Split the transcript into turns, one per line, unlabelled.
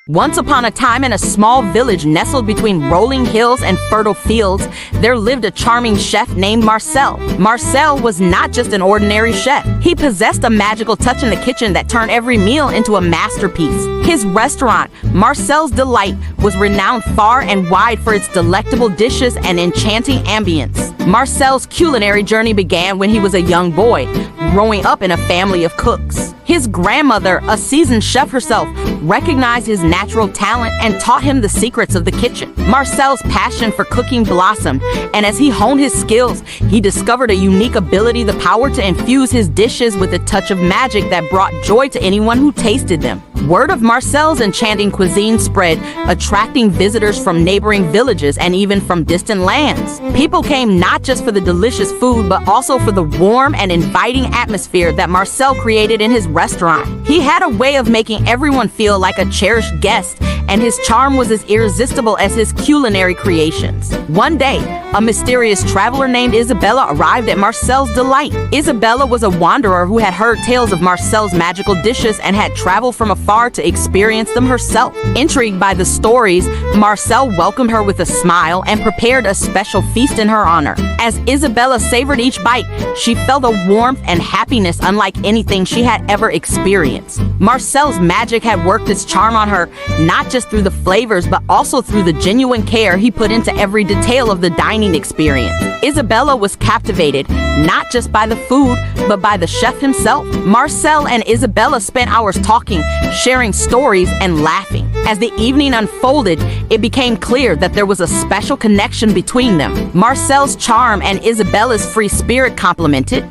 Once upon a time, in a small village nestled between rolling hills and fertile fields, there lived a charming chef named Marcel. Marcel was not just an ordinary chef. He possessed a magical touch in the kitchen that turned every meal into a masterpiece. His restaurant, Marcel's Delight, was renowned far and wide for its delectable dishes and enchanting ambience. Marcel's culinary journey began when he was a young boy, growing up in a family of cooks. His grandmother, a seasoned chef herself, recognized his natural talent and taught him the secrets of the kitchen. Marcel's passion for cooking blossomed, and as he honed his skills, he discovered a unique ability, the power to infuse his dishes with a touch of magic that brought joy to anyone who tasted them. Word of Marcel's enchanting cuisine spread, attracting visitors from neighboring villages and even from distant lands. People came not just for the delicious food, but also for the warm and inviting atmosphere that Marcel created in his restaurant. He had a way of making everyone feel like a cherished guest, and his charm was as irresistible as his culinary creations. One day, a mysterious traveler named Isabella arrived at Marcel's Delight. Isabella was a wanderer who had heard tales of Marcel's magical dishes and had traveled from afar to experience them herself. Intrigued by the stories, Marcel welcomed her with a smile and prepared a special feast in her honor. As Isabella savored each bite, she felt a warmth and happiness unlike anything she had ever experienced. Marcel's magic had worked its charm on her, not just through the flavors, but also through the genuine care he put into every detail of the dining experience. Isabella was captivated, not just by the food, but by the chef himself. Marcel and Isabella spent hours talking, sharing stories, and laughing. As the evening unfolded, it became clear that there was a special connection between them. Marcel's charm and Isabella's free spirit complemented